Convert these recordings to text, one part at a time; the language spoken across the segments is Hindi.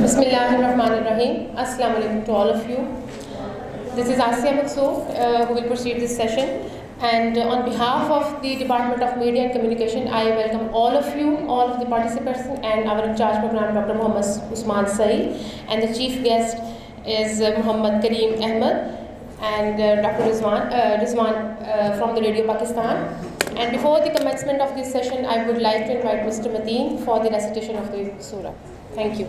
Bismillahirrahmanirrahim. Assalamu alaikum to all of you. This is Asya Maqsood who will proceed this session. And on behalf of the Department of Media and Communication, I welcome all of you, all of the participants, and our in charge program, Dr. Muhammad Usman Saeed. And the chief guest is Muhammad Kareem Ahmed and Dr. Rizwan from the Radio Pakistan. And before the commencement of this session, I would like to invite Mr. Mateen for the recitation of the surah. Thank you.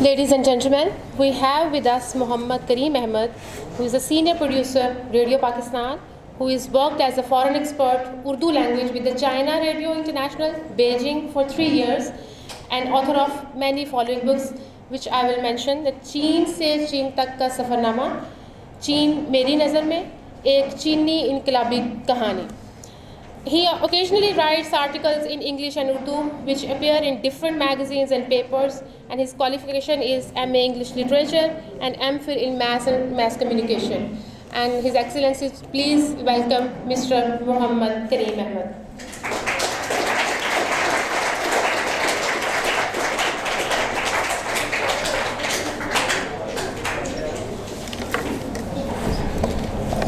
Ladies and gentlemen, we have with us Muhammad Kareem Ahmed, who is a senior producer, Radio Pakistan, who has worked as a foreign expert, Urdu language with the China Radio International, Beijing for 3 years, and author of many following books, which I will mention: the चीन से चीन तक का सफ़रनामा, चीन मेरी नज़र में, एक चीनी इनकलाबी कहानी. He occasionally writes articles in English and Urdu, which appear in different magazines and papers, and his qualification is MA English Literature and MPhil in Mass and Mass Communication. And His Excellency, please welcome Mr. Muhammad Kareem Ahmed.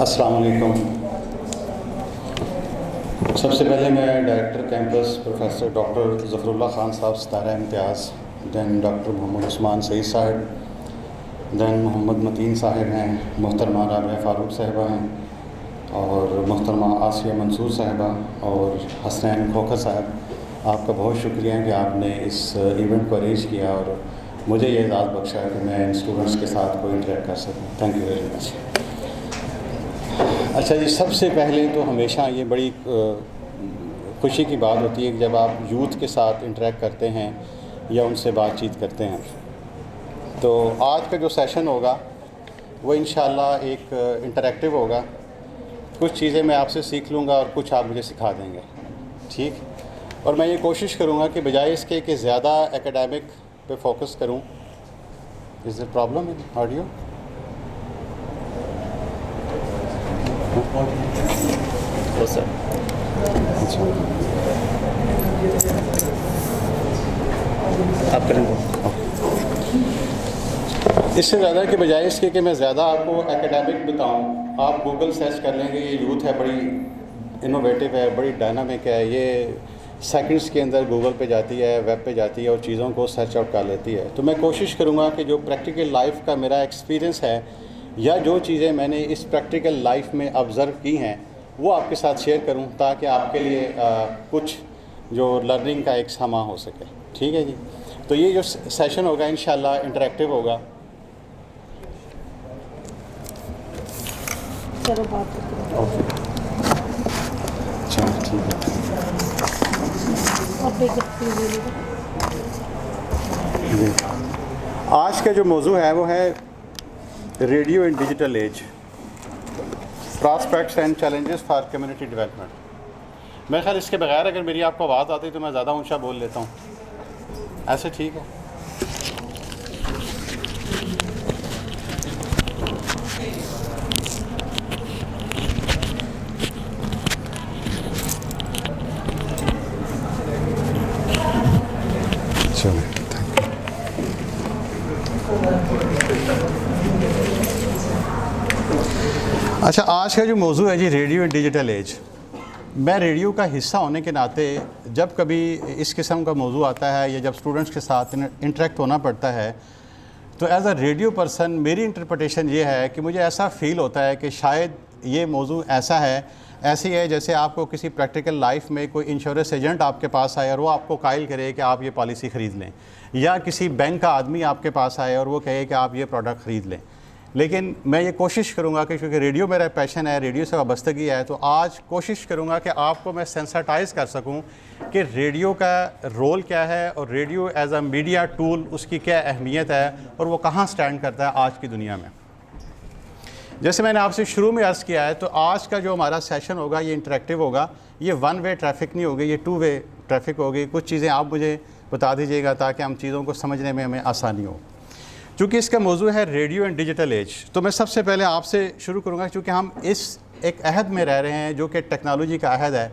अस्सलाम वालेकुम. सबसे पहले मैं director campus professor doctor Zafarullah Khan साहब सितारा इम्तियाज़, दैन डॉक्टर मोहम्मद उस्मान सईद साहब, दैन मोहम्मद मतीन साहब हैं, मोहतरमा राबिया फ़ारूक साहिबा हैं, और मोहतरमा आसिया मंसूर साहिबा और हसनैन खोखर साहब. आपका बहुत शुक्रिया कि आपने इस इवेंट को अरेंज किया और मुझे ये एजाज़ बख्शा है कि मैं इन स्टूडेंट्स के साथ को इंटरेक्ट कर सकूँ. Thank you very much. अच्छा जी, सबसे पहले तो हमेशा ये बड़ी खुशी की बात होती है कि जब आप यूथ के साथ इंटरेक्ट करते हैं या उनसे बातचीत करते हैं. तो आज का जो सेशन होगा वो इंशाल्लाह एक इंटरेक्टिव होगा. कुछ चीज़ें मैं आपसे सीख लूँगा और कुछ आप मुझे सिखा देंगे, ठीक. और मैं ये कोशिश करूँगा कि बजाय इसके कि ज़्यादा एकेडमिक पे फोकस करूँ. Is the problem in audio? Sir आप करेंगे. इससे ज़्यादा के बजाय इसके कि मैं ज़्यादा आपको एकेडमिक बताऊं, आप गूगल सर्च कर लेंगे. ये यूथ है, बड़ी इनोवेटिव है, बड़ी डायनामिक है. ये सेकंड्स के अंदर गूगल पे जाती है, वेब पे जाती है और चीज़ों को सर्च आउट कर लेती है. तो मैं कोशिश करूँगा कि जो प्रैक्टिकल लाइफ का मेरा एक्सपीरियंस है या जो चीज़ें मैंने इस प्रैक्टिकल लाइफ में ऑब्ज़र्व की हैं वो आपके साथ शेयर करूं, ताकि आपके लिए कुछ जो लर्निंग का एक समा हो सके. ठीक है जी. तो ये जो सेशन होगा इंशाल्लाह इंटरेक्टिव होगा. चलो बात करते हैं. जी। आज का जो मौजू है वो है radio in digital age, prospects and challenges for community development. मेरे ख्याल इसके बगैर अगर मेरी आपको आवाज़ आती तो मैं ज़्यादा ऊंचा बोल लेता हूँ, ऐसे ठीक है? अच्छा, आज का जो मौजू है जी रेडियो इन डिजिटल एज। मैं रेडियो का हिस्सा होने के नाते जब कभी इस किस्म का मौजू आता है या जब स्टूडेंट्स के साथ इंटरेक्ट होना पड़ता है तो एज अ रेडियो पर्सन मेरी इंटरप्रिटेशन ये है कि मुझे ऐसा फ़ील होता है कि शायद ये मौजू ऐसा है, ऐसी है जैसे आपको किसी प्रैक्टिकल लाइफ में कोई इंश्योरेंस एजेंट आपके पास आए और वो आपको कायल करे कि आप ये पॉलिसी ख़रीद लें, या किसी बैंक का आदमी आपके पास आए और वो कहे कि आप ये प्रोडक्ट ख़रीद लें। लेकिन मैं ये कोशिश करूँगा कि क्योंकि रेडियो मेरा पैशन है, रेडियो से वाबस्तगी है, तो आज कोशिश करूँगा कि आपको मैं सेंसिटाइज़ कर सकूँ कि रेडियो का रोल क्या है और radio as a media tool उसकी क्या अहमियत है और वो कहाँ स्टैंड करता है आज की दुनिया में। जैसे मैंने आपसे शुरू में अर्ज़ किया है, तो आज का जो हमारा सेशन होगा ये इंटरेक्टिव होगा। ये वन वे ट्रैफिक नहीं होगी, ये टू वे ट्रैफिक होगी। कुछ चीज़ें आप मुझे बता दीजिएगा ताकि हम चीज़ों को समझने में हमें आसानी हो। चूँकि इसका मौजू है रेडियो एंड डिजिटल एज, तो मैं सबसे पहले आपसे शुरू करूँगा, क्योंकि हम इस एक अहद में रह रहे हैं जो कि टेक्नोलॉजी का अहद है।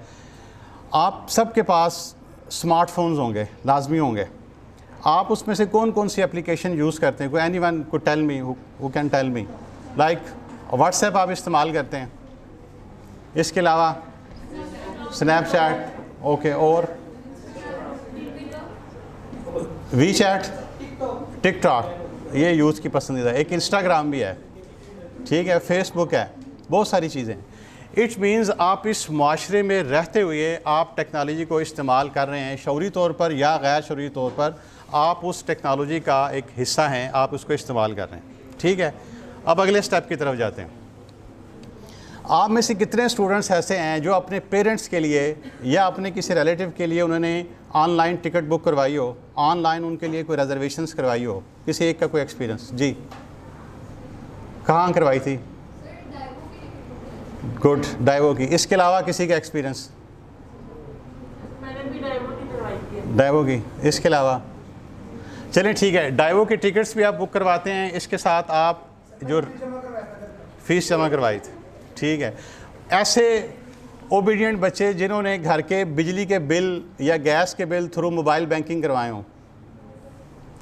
आप सबके पास स्मार्टफोन्स होंगे, लाजमी होंगे। आप उसमें से कौन कौन सी एप्लीकेशन यूज़ करते हैं? कोई any one could tell me, who can tell me? Like WhatsApp आप इस्तेमाल करते हैं, इसके अलावा स्नैपचैट, ओके, और वी चैट, टिकटॉक, ये यूथ की पसंदीदा। एक इंस्टाग्राम भी है, ठीक है, फेसबुक है, बहुत सारी चीज़ें। इट मीन्स आप इस माशरे में रहते हुए आप टेक्नोलॉजी को इस्तेमाल कर रहे हैं, शऊरी तौर पर या गैर शऊरी तौर पर आप उस टेक्नोलॉजी का एक हिस्सा हैं, आप उसको इस्तेमाल कर रहे हैं, ठीक है। अब अगले स्टेप की तरफ जाते हैं। आप में से कितने स्टूडेंट्स ऐसे हैं जो अपने पेरेंट्स के लिए या अपने किसी रिलेटिव के लिए उन्होंने ऑनलाइन टिकट बुक करवाई हो, ऑनलाइन उनके लिए कोई रिजर्वेशंस करवाई हो? किसी एक का कोई एक्सपीरियंस? जी, कहाँ करवाई थी? गुड, डाइवो की। इसके अलावा किसी का एक्सपीरियंस? मैंने भी डाइवो की करवाई थी। डाइवो की, इसके अलावा? चलें ठीक है, डाइवो की टिकट्स भी आप बुक करवाते हैं, इसके साथ आप जो फीस जमा करवाई थी, ठीक है। ऐसे ओबीडियंट बच्चे जिन्होंने घर के बिजली के बिल या गैस के बिल थ्रू मोबाइल बैंकिंग करवाए हों,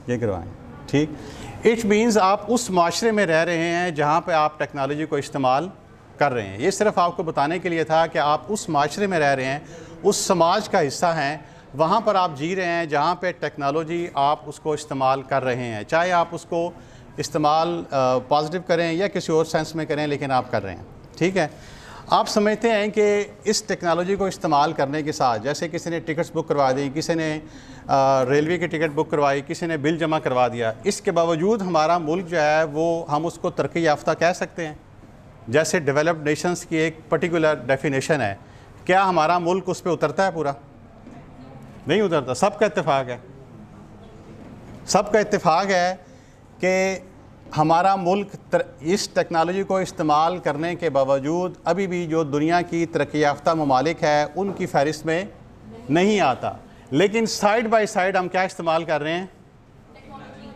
ये करवाएं, ठीक। इट मीन्स आप उस माशरे में रह रहे हैं जहाँ पे आप टेक्नोलॉजी को इस्तेमाल कर रहे हैं। ये सिर्फ आपको बताने के लिए था कि आप उस माशरे में रह रहे हैं, उस समाज का हिस्सा हैं, वहाँ पर आप जी रहे हैं जहाँ पे टेक्नोलॉजी आप उसको इस्तेमाल कर रहे हैं, चाहे आप उसको इस्तेमाल पॉजिटिव करें या किसी और सेंस में करें, लेकिन आप कर रहे हैं, ठीक है। आप समझते हैं कि इस टेक्नोलॉजी को इस्तेमाल करने के साथ, जैसे किसी ने टिकट्स बुक करवा दी, किसी ने रेलवे की टिकट बुक करवाई, किसी ने बिल जमा करवा दिया, इसके बावजूद हमारा मुल्क जो है वो हम उसको तरक्की याफ्ता कह सकते हैं? जैसे डेवलप्ड नेशंस की एक पर्टिकुलर डेफिनेशन है, क्या हमारा मुल्क उस पर उतरता है? पूरा नहीं उतरता। सबका इत्तेफाक है, सबका इत्तेफाक है कि हमारा मुल्क इस टेक्नोलॉजी को इस्तेमाल करने के बावजूद अभी भी जो दुनिया की तरक्की याफ्ता ममालिक है उनकी फहरिस्त में नहीं आता। लेकिन साइड बाय साइड हम क्या इस्तेमाल कर रहे हैं?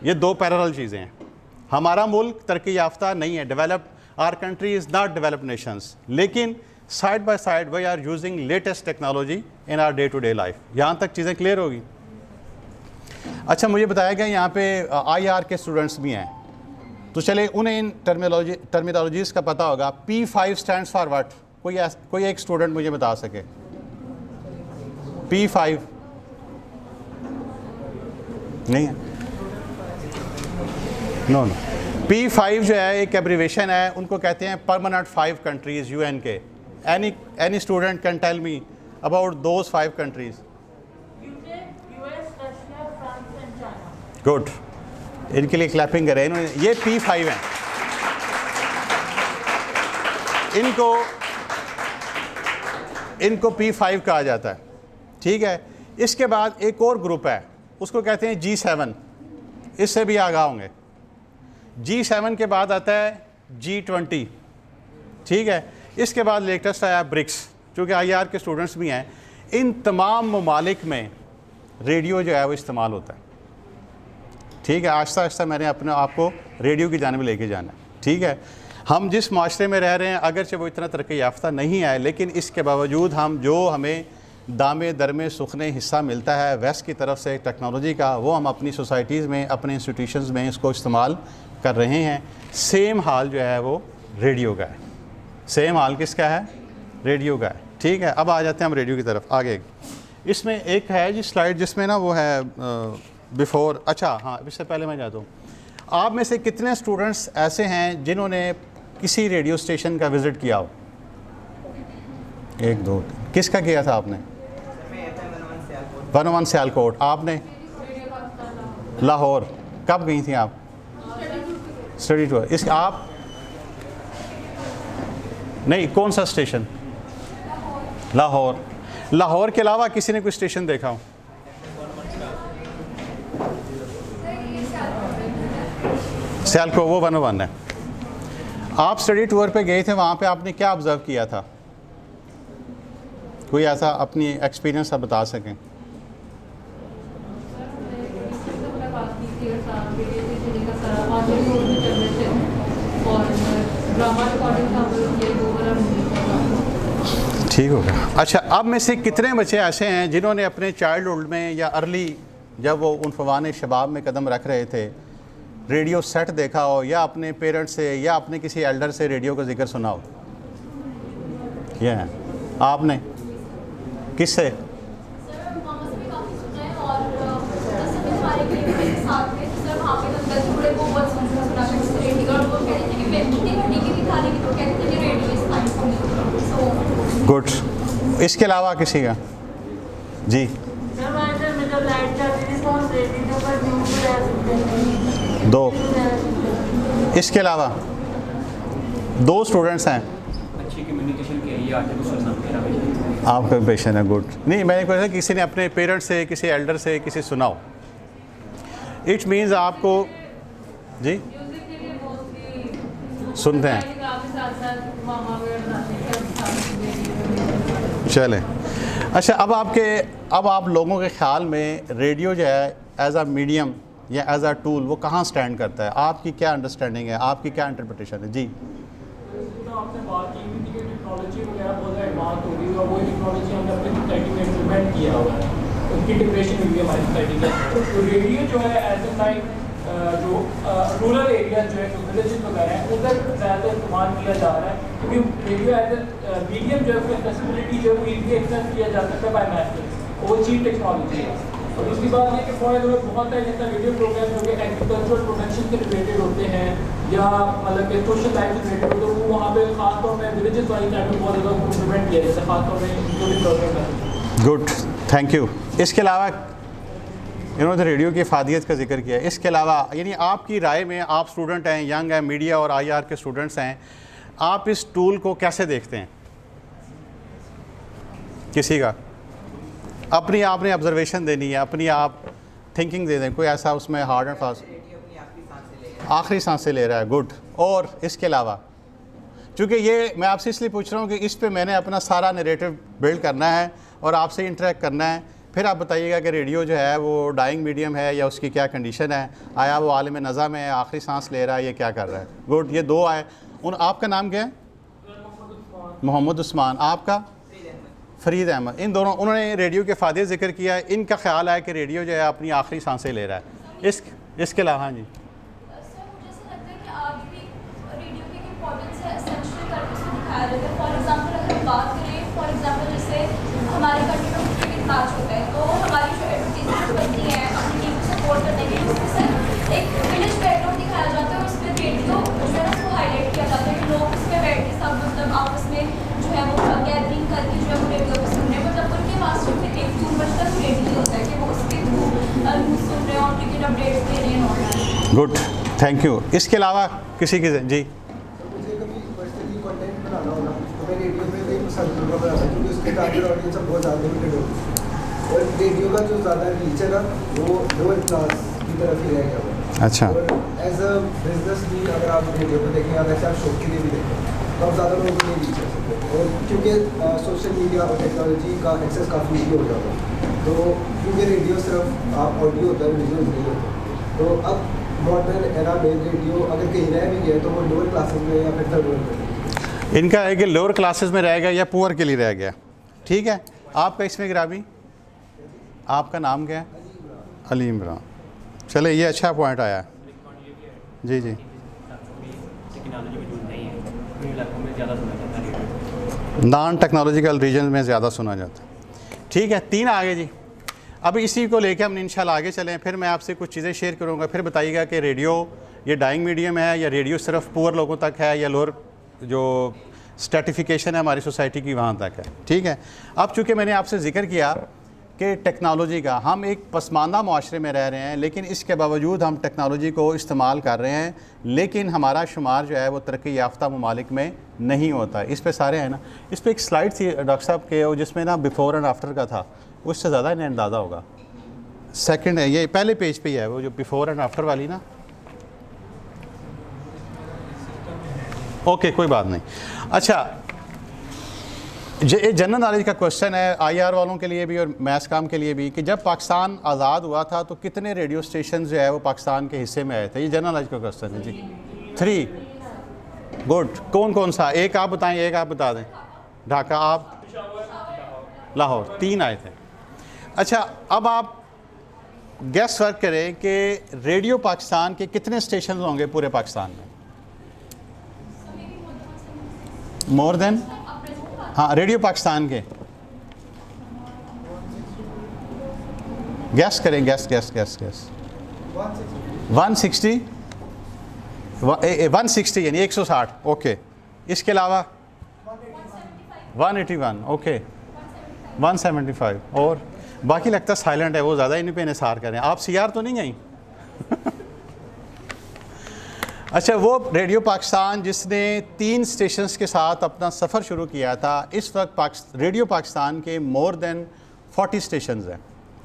ये दो पैरेलल चीज़ें हैं। हमारा मुल्क तरक्की याफ्ता नहीं है, develop, our country is not developed nations, लेकिन side by side we are using latest technology in our day to day life. यहाँ तक चीज़ें क्लियर होगी? अच्छा, मुझे बताया गया यहाँ पे IR के स्टूडेंट्स भी हैं, तो चले उन्हें इन टर्मिनोलॉजीज़ का पता होगा। P5 stands for what? कोई एक स्टूडेंट मुझे बता सके? P5 नहीं है? नो। P5 जो है एक एब्रीवेशन है, उनको कहते हैं परमानेंट 5 कंट्रीज़ UN के। Any student can tell me about those 5 countries? UK, US, Russia, France and China. Good, इनके लिए क्लैपिंग करें इन्होंने। ये P5 हैं। इनको P5 कहा जाता है, ठीक है। इसके बाद एक और ग्रुप है, उसको कहते हैं G7, इससे भी आगाह होंगे। G7 के बाद आता है G20, ठीक है। इसके बाद लेटेस्ट आया ब्रिक्स, चूँकि IR के स्टूडेंट्स भी हैं। इन तमाम ममालिक में रेडियो जो है वो इस्तेमाल होता है, ठीक है। आहिस्ता आहिस्ता मैंने अपने आप को रेडियो की जानिब लेके जाना है, ठीक है। हम जिस माशरे में रह रहे हैं, अगरचे वो इतना तरक्की याफ्ता नहीं है, लेकिन इसके बावजूद हम जो हमें दामे दरमे सुखने हिस्सा मिलता है वेस्ट की तरफ से टेक्नोलॉजी का, वो हम अपनी सोसाइटीज़ में, अपने इंस्टीट्यूशंस में इसको इस्तेमाल कर रहे हैं। सेम हाल जो है वो रेडियो का है, सेम हाल किसका है? रेडियो का है, ठीक है। अब आ जाते हैं हम रेडियो की तरफ आगे। इसमें एक है जी स्लाइड जिसमें ना वो है बिफ़ोर, अच्छा हाँ, इससे पहले मैं जाता हूँ। आप में से कितने स्टूडेंट्स ऐसे हैं जिन्होंने किसी रेडियो स्टेशन का विज़िट किया हो? 1 2 3। किसका किया था आपने? 101 सियालकोट। आपने? लाहौर। कब गई थी आप? Study tour. इस आप नहीं, कौन सा स्टेशन? लाहौर। लाहौर के अलावा किसी ने कोई स्टेशन देखा हो? सियालकोट वो 101 है। आप स्टडी टूर पे गए थे, वहाँ पे आपने क्या ऑब्ज़र्व किया था? कोई ऐसा अपनी एक्सपीरियंस आप बता सकें? ठीक हो गया। अच्छा, अब में से कितने बच्चे ऐसे हैं जिन्होंने अपने चाइल्डहुड में या अर्ली, जब वो उन फवाने शबाब में कदम रख रहे थे, रेडियो सेट देखा हो, या अपने पेरेंट्स से या अपने किसी एल्डर से रेडियो का जिक्र सुना हो? क्या है आपने? किससे? गुड। इसके अलावा किसी का? जी। दो। इसके अलावा 2 स्टूडेंट्स हैं। अच्छी कम्युनिकेशन के लिए आर्टिफिशियल इंटेलिजेंस आपका पेशन है, गुड। नहीं, मैंने कहा किसी ने अपने पेरेंट्स से, किसी एल्डर से, किसी सुना हो। इट मीन्स आपको जी सुनते हैं। चलें। अच्छा, अब आप लोगों के ख्याल में रेडियो जो है एज आ मीडियम या एज आ टूल वो कहाँ स्टैंड करता है? आपकी क्या अंडरस्टैंडिंग है, आपकी क्या इंटरप्रिटेशन है? जी। आपने बात की थी कि टेक्नोलॉजी वगैरह बहुत एडवांस हो गई और वो टेक्नोलॉजी हमने अपनी सोसाइटी में इम्प्लीमेंट किया हुआ है, उसकी इंटीग्रेशन हुई है हमारी सोसाइटी में। तो रेडियो जो है एज ए लाइक जो रूरल एरिया जो है, जो विलेजेस वगैरह हैं, उधर ज़्यादा इस्तेमाल किया जा रहा है, क्योंकि रेडियो एज ए मीडियम जो है उसकी एक्सेसिबिलिटी जो है वो ईजिली एक्सेस किया जा सकता है बाय मैसेज, वो चीप टेक्नोलॉजी है। और दूसरी बात ये कि फॉर बहुत है जैसा रेडियो प्रोग्राम जो कि एग्रीकल्चरल प्रोडक्शन से रिलेटेड होते हैं या मतलब कि सोशल लाइफ से रिलेटेड होते हैं, वो वहाँ पे खासतौर में विलेजेस वाली साइड में बहुत ज़्यादा इम्प्लीमेंट किया जाता है, खासतौर में जो भी प्रोग्राम है। Good, thank you. इसके अलावा इन्होंने रेडियो की फ़ादियत का जिक्र किया। इसके अलावा यानी आपकी राय में, आप स्टूडेंट हैं, यंग हैं, मीडिया और IR के स्टूडेंट्स हैं, आप इस टूल को कैसे देखते हैं? किसी का अपनी आपने ऑब्जर्वेशन देनी है, अपनी आप थिंकिंग दे दें, कोई ऐसा उसमें हार्ड एंड फास्ट आखिरी सांसें ले रहा है। गुड। और इसके अलावा, चूँकि ये मैं आपसे इसलिए पूछ रहा हूँ कि इस पे मैंने अपना सारा नैरेटिव बिल्ड करना है और आपसे इंटरेक्ट करना है, फिर आप बताइएगा कि रेडियो जो है वो डाइंग मीडियम है या उसकी क्या कंडीशन है, आया वो आलिम नज़म है, आखिरी सांस ले रहा है, ये क्या कर रहा है। गुड। ये 2 आए। आपका नाम क्या है? मोहम्मद उस्मान। आपका? फरीद अहमद। इन दोनों, उन्होंने रेडियो के फ़ायदे ज़िक्र किया है। इनका ख्याल है कि रेडियो जो है अपनी आखिरी सांसें ले रहा है। इसके अलावा हाँ जी, हमारे कंट्री में क्रिकेट मैच होता है तो हमारी जो एडवर्टीजमेंट बनती है अपनी टीम को सपोर्ट करने के लिए, उसमें सिर्फ एक विलेज बैकग्राउंड दिखाया जाता है और उसमें रेडियो जो है उसको हाईलाइट किया जाता है कि लोग उसमें बैठ के सब मतलब आपस में जो है वो गैदरिंग करके जो है वो रेडियो पर सुन रहे हैं, मतलब उनके पास जो फिर एक 2 बजे तक रेडियो होता है कि वो उसके थ्रू न्यूज़ सुन रहे हैं और क्रिकेट अपडेट्स दे रहे हैं। Good, thank you. इसके अलावा किसी की? जी। मुझे कभी पर्सनली कंटेंट बनाना होगा तो मैं रेडियो पे एक सर्च करूँगा, क्योंकि उसके टारगेट ऑडियंस बहुत ज़्यादा लिमिटेड होगी और रेडियो का जो ज़्यादा रीच है ना वो लोअर क्लास की तरफ ही रह गया हुआ। अच्छा। और एज अ बिजनेस भी अगर आप रेडियो को देखें या वैसे आप शौक के लिए भी देखें तो आप ज़्यादा लोगों को नहीं रीच कर सकते। और क्योंकि सोशल मीडिया और टेक्नोलॉजी का एक्सेस काफ़ी ईजी हो जाता है, तो क्योंकि रेडियो सिर्फ आप ऑडियो होता है, विजुअल नहीं होता, तो अब मॉडर्न एरा में रेडियो अगर कहीं रह भी गया तो वो लोअर क्लासेस में या फिर थर्ड वर्ल्ड में। इनका है कि लोअर क्लासेस में रह गया या पुअर के लिए रह गया। ठीक है, आपका इसमें ग्रामी, आपका नाम क्या है? अली इमरान। चले, ये अच्छा पॉइंट आया। जी जी, टेक्नोलॉजी वजूद नहीं है, उन इलाकों में ज़्यादा सुना जाता है रेडियो। नॉन टेक्नोलॉजिकल रीजन में ज़्यादा सुना जाता है। ठीक है, 3 आगे जी। अब इसी को लेकर हम इंशाल्लाह आगे चलें, फिर मैं आपसे कुछ चीज़ें शेयर करूँगा, फिर बताइएगा कि रेडियो ये डाइंग मीडियम है या रेडियो सिर्फ पुअर लोगों तक है या लोअर जो स्ट्रेटिफिकेशन है हमारी सोसाइटी की वहाँ तक है। ठीक है, अब चूँकि मैंने आपसे जिक्र किया कि टेक्नोलॉजी का, हम एक पसमानदा माशरे में रह रहे हैं, लेकिन इसके बावजूद हम टेक्नोलॉजी को इस्तेमाल कर रहे हैं, लेकिन हमारा शुमार जो है वो तरक्की याफ्ता ममालिक में नहीं होता। इस पे सारे हैं ना, इस पर एक स्लाइड थी डॉक्टर साहब के जिसमें ना बिफ़ोर एंड आफ्टर का था, उससे ज़्यादा इन्हें अंदाज़ा होगा। सेकंड है, ये पहले पेज पे ही है वो जो बिफ़ोर एंड आफ्टर वाली ना। ओके, कोई बात नहीं। अच्छा, ये जनरल नॉलेज का क्वेश्चन है आईआर वालों के लिए भी और मैथ्स काम के लिए भी, कि जब पाकिस्तान आज़ाद हुआ था तो कितने रेडियो स्टेशन जो है वो पाकिस्तान के हिस्से में आए थे? ये जनरल नॉलेज का क्वेश्चन है जी। 3 गुड। कौन कौन सा? एक आप बताएं, एक आप बता दें। ढाका, आप? लाहौर। 3 आए थे। अच्छा, अब आप गैस वर्क करें कि रेडियो पाकिस्तान के कितने स्टेशन होंगे पूरे पाकिस्तान में? मोर देन, हाँ, रेडियो पाकिस्तान के गैस करें, गैस गैस गैस गैस 160 यानी 160। ओके, इसके अलावा 181। ओके, 175 और बाकी लगता साइलेंट है, वो ज़्यादा इन्हीं पे इन्हिसार करें। आप सीआर तो नहीं गई? अच्छा, वो रेडियो पाकिस्तान जिसने 3 स्टेशंस के साथ अपना सफ़र शुरू किया था, इस वक्त रेडियो पाकिस्तान के मोर देन 40 स्टेशंस हैं।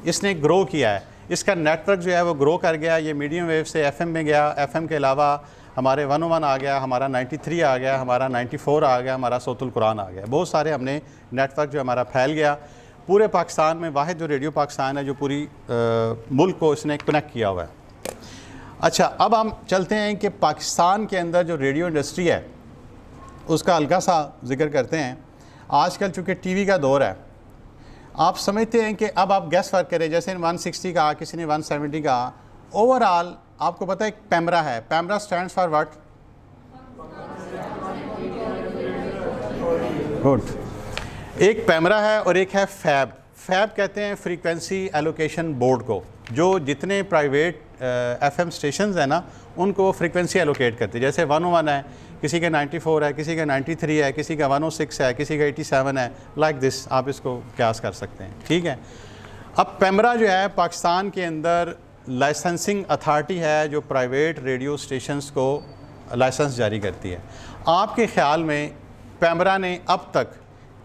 इसने ग्रो किया है, इसका नेटवर्क जो है वो ग्रो कर गया। ये मीडियम वेव से एफएम में गया, एफएम के अलावा हमारे 101 आ गया, हमारा 93 आ गया, हमारा 94 आ गया, हमारा सौतुल कुरान आ गया। बहुत सारे हमने नेटवर्क जो हमारा फैल गया पूरे पाकिस्तान में। वाहिद जो रेडियो पाकिस्तान है जो पूरी मुल्क को इसने कनेक्ट किया हुआ है। अच्छा, अब हम चलते हैं कि पाकिस्तान के अंदर जो रेडियो इंडस्ट्री है उसका हल्का सा जिक्र करते हैं। आजकल चूँकि टीवी का दौर है, आप समझते हैं कि अब आप गैस वर्क करें, जैसे 160 का, किसी ने 170 का, ओवरऑल आपको पता है एक पैमरा है। PEMRA stands for what? Good. एक पैमरा है और एक है फैब। फैब कहते हैं फ्रीक्वेंसी एलोकेशन बोर्ड को, जो जितने प्राइवेट एफएम स्टेशंस हैं ना उनको फ्रीक्वेंसी एलोकेट करते हैं। जैसे 101 है, किसी का 94 है, किसी का 93 है, किसी का 106 है, किसी का 87 है, लाइक दिस आप इसको क्यास कर सकते हैं। ठीक है, अब पैमरा जो है पाकिस्तान के अंदर लाइसेंसिंग अथॉरिटी है जो प्राइवेट रेडियो स्टेशंस को लाइसेंस जारी करती है। आपके ख़्याल में पैमरा ने अब तक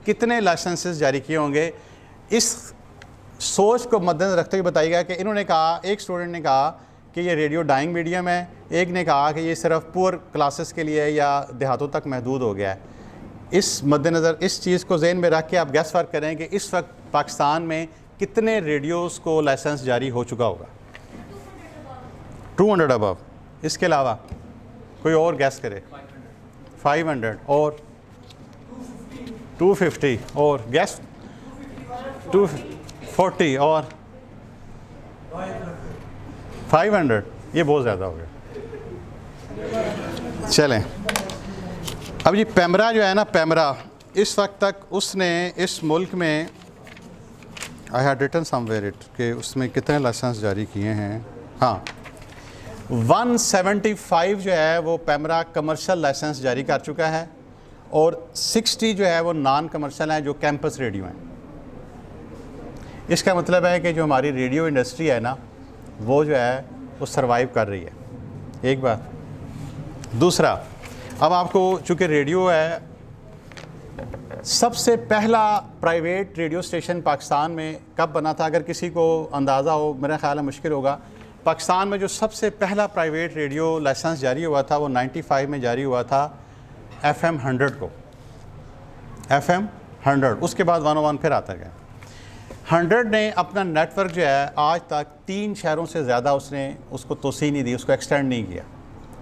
कितने लाइसेंसेस जारी किए होंगे? इस सोच को मद्देनजर रखते हुए बताइएगा कि इन्होंने कहा, एक स्टूडेंट ने कहा कि ये रेडियो डाइंग मीडियम है, एक ने कहा कि ये सिर्फ पुअर क्लासेस के लिए या देहातों तक महदूद हो गया है। इस मद्देनज़र इस चीज़ को ज़हन में रख के आप गैस वर्क करें कि इस वक्त पाकिस्तान में कितने रेडियोज़ को लाइसेंस जारी हो चुका होगा? 200 अबव। इसके अलावा कोई और गैस करे? 500 और 250 और गैस 240 और 500। ये बहुत ज़्यादा हो गया। चलें, अब ये पैमरा जो है ना, पैमरा इस वक्त तक उसने इस मुल्क में, I had written somewhere it, कि उसमें कितने लाइसेंस जारी किए हैं। हाँ, 175 जो है वो पैमरा कमर्शियल लाइसेंस जारी कर चुका है और 60 जो है वो नॉन कमर्शियल हैं, जो कैंपस रेडियो हैं। इसका मतलब है कि जो हमारी रेडियो इंडस्ट्री है ना वो जो है वो सरवाइव कर रही है। एक बात। दूसरा, अब आपको चूँकि रेडियो है सबसे पहला प्राइवेट रेडियो स्टेशन पाकिस्तान में कब बना था? अगर किसी को अंदाज़ा हो, मेरा ख्याल है मुश्किल होगा। पाकिस्तान में जो सबसे पहला प्राइवेट रेडियो लाइसेंस जारी हुआ था वो 95 में जारी हुआ था FM 100 को, FM 100। उसके बाद 101 फिर आता गया। 100 ने अपना नेटवर्क जो है आज तक 3 शहरों से ज़्यादा उसने उसको तोसी नहीं दी, उसको एक्सटेंड नहीं किया,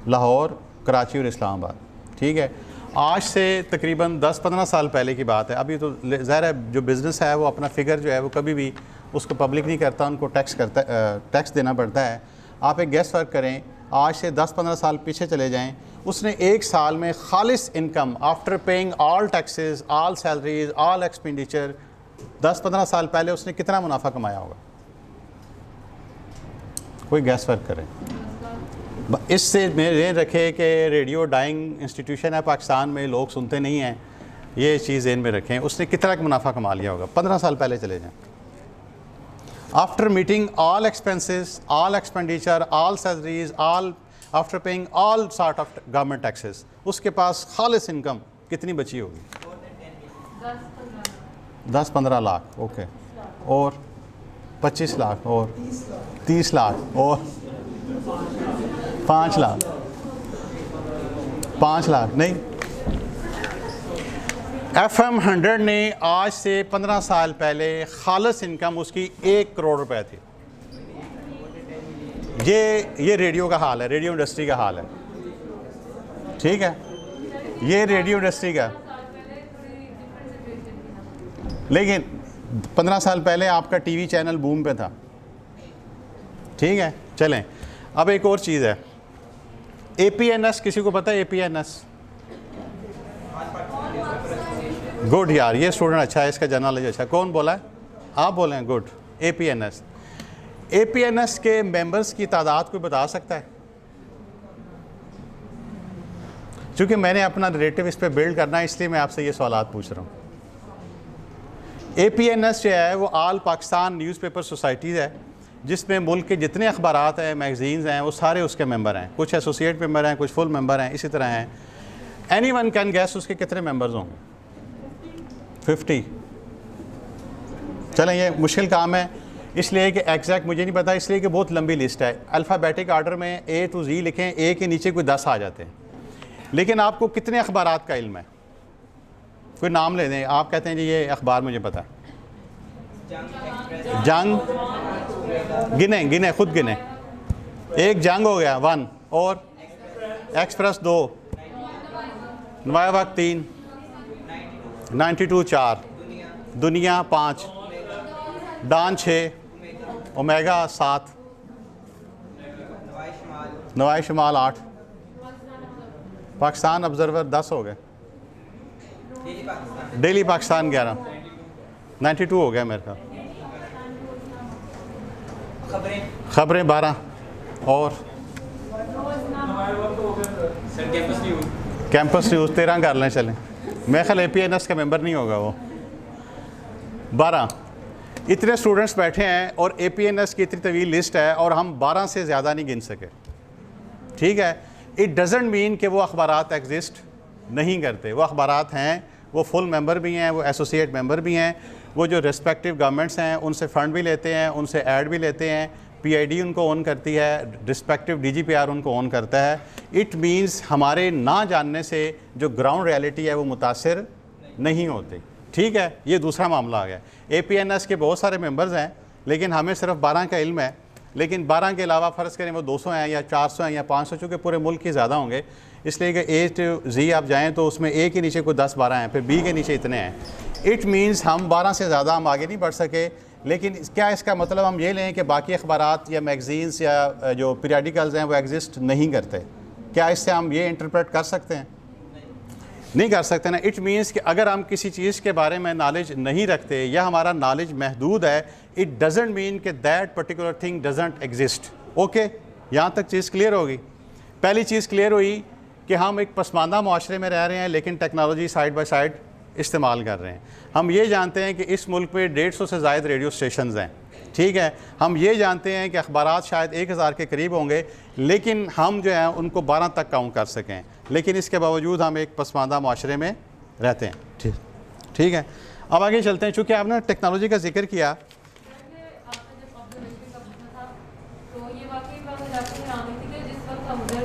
लाहौर, कराची और इस्लामाबाद। ठीक है, आज से तकरीबन 10-15 साल पहले की बात है। अभी तो ज़ाहिर है जो बिज़नेस है वो अपना फ़िगर जो है वो कभी भी उसको पब्लिक नहीं करता, उनको टैक्स देना पड़ता है। आप एक गेस वर्क करें, आज से 10-15 साल पीछे चले जाएं, उसने एक साल में खालिस income after paying all taxes, all salaries, all expenditure, 10-15 साल पहले उसने कितना मुनाफा कमाया होगा? कोई गैस वर्क करें। इससे मेरे रखे कि रेडियो डाइंग इंस्टीट्यूशन है पाकिस्तान में, लोग सुनते नहीं हैं, ये चीज़ इन में रखें। उसने कितना मुनाफा कमा लिया होगा? 15 साल पहले चले जाएं। After meeting all expenses, all expenditure, all salaries, all after paying all sort of government taxes, उसके पास खालिस इनकम कितनी बची होगी? 10-15 लाख। ओके, और 25 लाख, और 30 लाख, और 5 लाख। 5 लाख नहीं, FM 100 ने आज से 15 साल पहले खालिस इनकम उसकी 1 करोड़ रुपए थी। ये रेडियो का हाल है, रेडियो इंडस्ट्री का हाल है। ठीक है, ये रेडियो इंडस्ट्री का। लेकिन 15 साल पहले आपका टीवी चैनल बूम पे था। ठीक है, चलें। अब एक और चीज़ है, APNS, किसी को पता है APNS? गुड यार, ये स्टूडेंट अच्छा है, इसका जनरल नॉलेज अच्छा। कौन बोला है? आप बोले हैं, गुड। APNS के मेंबर्स की तादाद कोई बता सकता है? क्योंकि मैंने अपना नरेटिव इस पे बिल्ड करना है, इसलिए मैं आपसे ये सवाल पूछ रहा हूँ। APNS जो है वो ऑल पाकिस्तान न्यूज़पेपर सोसाइटीज़ है, जिसमें मुल्क के जितने अखबारात हैं, मैगज़ीन्स हैं, वो सारे उसके मेंबर हैं। कुछ एसोसिएट मेंबर हैं, कुछ फुल मेंबर हैं, इसी तरह हैं। एनीवन कैन गैस उसके कितने मेंबर्स होंगे? 50। चलें, ये मुश्किल काम है इसलिए कि एग्जैक्ट मुझे नहीं पता, इसलिए कि बहुत लंबी लिस्ट है। अल्फ़ाबेटिक आर्डर में A to Z लिखें, A के नीचे कोई 10 आ जाते हैं। लेकिन आपको कितने अखबारात का इल्म है? कोई नाम ले दें। आप कहते हैं जी ये अखबार मुझे पता है। जंग, गिने खुद गिने। एक जंग हो गया 1, और एक्सप्रेस 2, नवाया वक्त 3, 92 4, दुनिया 5, डान 6, ओमेगा 7, नवाई शमाल 8, पाकिस्तान ऑब्जर्वर 10 हो गए, डेली पाकिस्तान 11, 92 हो गया मेरे ख्याल, खबरें 12, और कैंपस न्यूज़ 13 कर लें। चलें, मैं ख्याल APNS का मेंबर नहीं होगा वो। 12 इतने स्टूडेंट्स बैठे हैं और APNS की इतनी तवील लिस्ट है और हम 12 से ज़्यादा नहीं गिन सके। ठीक है, इट डजेंट मीन कि वो अखबारात एग्जिस्ट नहीं करते। वो अखबारात हैं, वो फुल मेंबर भी हैं, वो एसोसिएट मेंबर भी हैं, वो जो रिस्पेक्टिव गवर्नमेंट्स हैं उनसे फ़ंड भी लेते हैं, उनसे ऐड भी लेते हैं, PID उनको ओन करती है, रिस्पेक्टिव DGPR उनको ओन करता है। इट मीन्स हमारे ना जानने से जो ग्राउंड रियलिटी है वो मुतासिर नहीं होती। ठीक है, ये दूसरा मामला आ गया। APNS के बहुत सारे मेंबर्स हैं, लेकिन हमें सिर्फ 12 का इल्म है। लेकिन 12 के अलावा फ़र्ज़ करें वो 200 हैं या 400 हैं या 500, चूँकि पूरे मुल्क के ज़्यादा होंगे, इसलिए कि A to Z आप जाएँ तो उसमें A के नीचे कोई 10-12 हैं, फिर B के नीचे इतने हैं। इट मीन्स हम 12 से ज़्यादा हम आगे नहीं बढ़ सके। लेकिन क्या इसका मतलब हम ये लें कि बाकी अखबारात या मैगज़ीन्स या जो पीरियडिकल्स हैं वो एग्जिस्ट नहीं करते? क्या इससे हम ये इंटरप्रेट कर सकते हैं? नहीं कर सकते ना। इट मीन्स कि अगर हम किसी चीज़ के बारे में नॉलेज नहीं रखते या हमारा नॉलेज महदूद है, इट डजेंट मीन कि that particular thing doesn't exist. Okay, यहाँ तक चीज़ क्लियर होगी। पहली चीज़ क्लियर हुई कि हम एक पसमानदा माशरे में रह रहे हैं, लेकिन टेक्नोलॉजी साइड बाई साइड इस्तेमाल कर रहे हैं। हम ये जानते हैं कि इस मुल्क में 150 से ज़ायद रेडियो स्टेशंस हैं। ठीक है, हम ये जानते हैं कि अखबारात शायद 1000 के करीब होंगे, लेकिन हम जो है उनको 12 तक काउंट कर सकें। लेकिन इसके बावजूद हम एक पसमानदा माशरे में रहते हैं। ठीक, ठीक है, अब आगे चलते हैं। चूँकि आपने टेक्नोलॉजी का जिक्र किया, आपने जब ऑब्जर्वेशन का पूछा था तो ये वाकई बात मुझे आपको ध्यान रही थी कि जिस वक्त हम उधर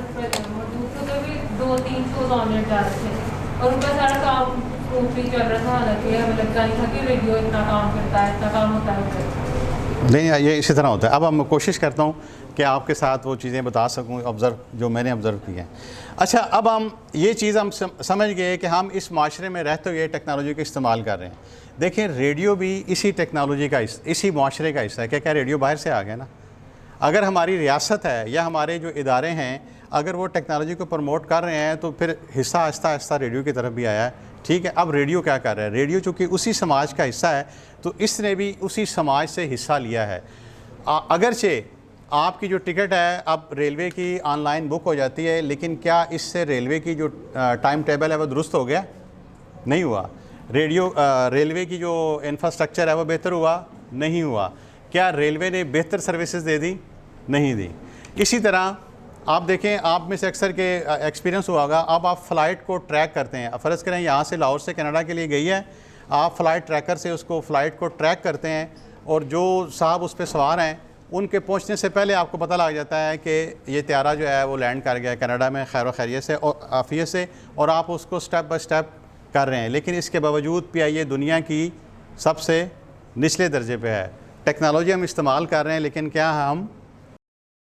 मौजूद थे उधर भी 2-3 शोज ऑनलाइन जा रहे थे और उनका सारा काम स्मूथली चल रहा था। हालांकि हमें लगता नहीं था कि रेडियो इतना काम करता है, इतना काम होता है उधर। नहीं, ये इसी तरह होता है। अब मैं कोशिश करता हूँ कि आपके साथ वो चीज़ें बता सकूँ जो मैंने ऑब्ज़र्व की हैं। अच्छा, अब हम ये चीज़ हम समझ गए कि हम इस माशरे में रहते हुए टेक्नोलॉजी का इस्तेमाल कर रहे हैं। देखिए, रेडियो भी इसी टेक्नोलॉजी का, इसी माशरे का हिस्सा है। क्या रेडियो बाहर से आ गया ना? अगर हमारी रियासत है या हमारे जो इदारे हैं, अगर वो टेक्नोलॉजी को प्रमोट कर रहे हैं तो फिर हिस्सा आहिस्ता आहिस्ता रेडियो की तरफ भी आया है। ठीक है, अब रेडियो क्या कर रहा है? रेडियो चूँकि उसी समाज का हिस्सा है तो इसने भी उसी समाज से हिस्सा लिया है। अगरचे आपकी जो टिकट है अब रेलवे की ऑनलाइन बुक हो जाती है, लेकिन क्या इससे रेलवे की जो टाइम टेबल है वो दुरुस्त हो गया? नहीं हुआ। रेलवे की जो इंफ्रास्ट्रक्चर है वो बेहतर हुआ? नहीं हुआ। क्या रेलवे ने बेहतर सर्विसेज दे दी? नहीं दी। इसी तरह आप देखें, आप में से अक्सर के एक्सपीरियंस हुआ होगा, अब आप फ़्लाइट को ट्रैक करते हैं। फ़र्ज़ करें यहाँ से लाहौर से कनाडा के लिए गई है, आप फ़्लाइट ट्रैकर से उसको फ़्लाइट को ट्रैक करते हैं और जो साहब उस पर सवार हैं उनके पहुँचने से पहले आपको पता लग जाता है कि ये त्यारा जो है वो लैंड कर गया है कनाडा में खैर खैरियत से और आफियत से, और आप उसको स्टेप बाय स्टेप कर रहे हैं। लेकिन इसके बावजूद PIA दुनिया की सबसे निचले दर्जे पे है। टेक्नोलॉजी हम इस्तेमाल कर रहे हैं, लेकिन क्या हम